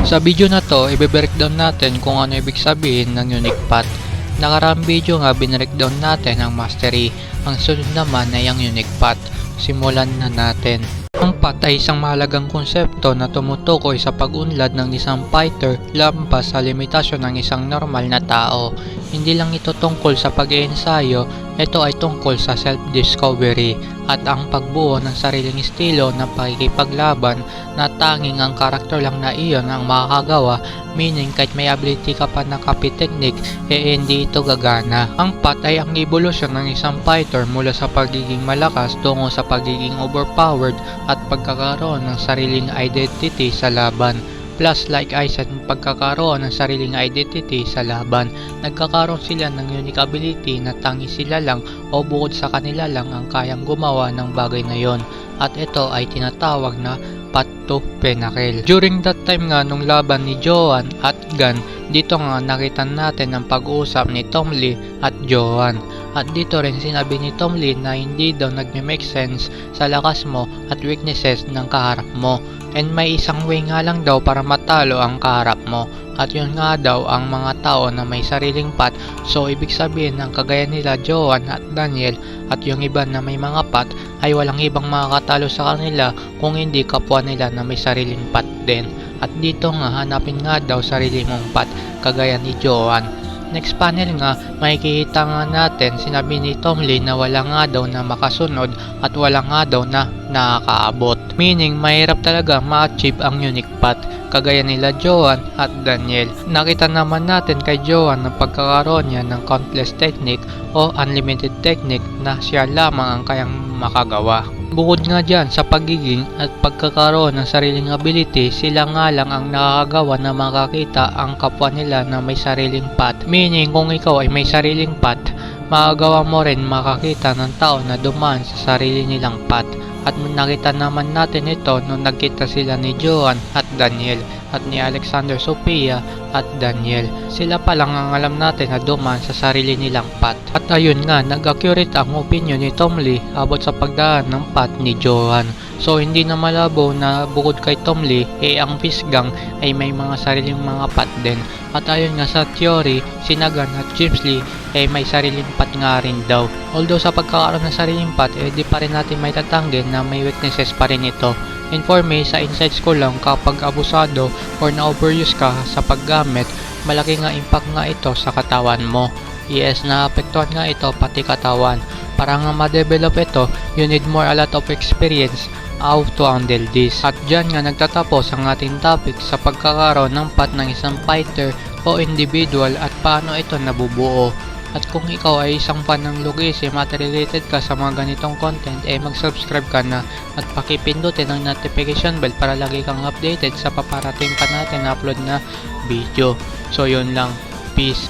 Sa video na to, i-breakdown natin kung ano ibig sabihin ng unique path. Nakaraang video nga binreakdown natin ang mastery. Ang sunod naman ay ang unique path. Simulan na natin. Ang path ay isang mahalagang konsepto na tumutukoy sa pag-unlad ng isang fighter lampas sa limitasyon ng isang normal na tao. Hindi lang ito tungkol sa pag-iensayo, ito ay tungkol sa self-discovery at ang pagbuo ng sariling estilo ng pakikipaglaban na tanging ang karakter lang na iyon ang makakagawa, meaning kahit may ability ka pa na copy technique, hindi ito gagana. Ang path ay ang evolution ng isang fighter mula sa pagiging malakas tungo sa pagiging overpowered at pagkakaroon ng sariling identity sa laban. Plus, like I said, pagkakaroon ng sariling identity sa laban, nagkakaroon sila ng unique ability na tangi sila lang o bukod sa kanila lang ang kayang gumawa ng bagay na yon. At ito ay tinatawag na path to pinnacle. During that time nga nung laban ni Joan at Gun, dito nga nakita natin ang pag-uusap ni Tom Lee at Joan. At dito rin sinabi ni Tom Lee na hindi daw nagme-make sense sa lakas mo at weaknesses ng kaharap mo. And may isang way nga lang daw para matalo ang kaharap mo. At yun nga daw ang mga tao na may sariling path. So ibig sabihin ng kagaya nila Joan at Daniel at yung iba na may mga path ay walang ibang makakatalo sa kanila kung hindi kapwa nila na may sariling path din. At dito nga hanapin nga daw sarili mong path kagaya ni Joan. Next panel nga, makikita nga natin sinabi ni Tom Lee na wala nga daw na makasunod at wala nga daw na nakakaabot. Meaning, mahirap talaga ma-achieve ang unique path kagaya nila Joan at Daniel. Nakita naman natin kay Joan ang pagkakaroon niya ng countless technique o unlimited technique na siya lamang ang kayang makagawa. Bukod nga dyan sa pagiging at pagkakaroon ng sariling ability, sila nga lang ang nakakagawa na makakita ang kapwa nila na may sariling path. Meaning kung ikaw ay may sariling path, makagawa mo rin makakita ng tao na dumaan sa sarili nilang path. At nakita naman natin ito nung nagkita sila ni Joan at Daniel at ni Alexander Sophia at Daniel. Sila pa lang ang alam natin na dumaan sa sarili nilang path. At ayun nga, nag-accurate ang opinion ni Tom Lee abot sa pagdaan ng path ni Joan. So hindi na malabo na bukod kay Tom Lee, ang Fisgang ay may mga sariling mga path din. At ayon nga sa theory, si Nagan at James Lee may sariling path nga rin daw. Although sa pagkakaroon ng sariling path, di pa rin natin may tatanggi na may weaknesses pa rin ito. And for me, sa insights ko lang, kapag abusado or na-overuse ka sa paggamit, malaki nga impact nga ito sa katawan mo. Yes, naapektuhan nga ito pati katawan. Para nga ma-develop ito, you need a lot of experience how to handle this. At dyan nga nagtatapos ang ating topic sa pagkakaroon ng path ng isang fighter o individual at paano ito nabubuo. At kung ikaw ay isang fan ng Logism at related ka sa mga ganitong content, mag-subscribe ka na at pakipindutin ang notification bell para lagi kang updated sa paparating pa natin na upload na video. So yun lang, peace.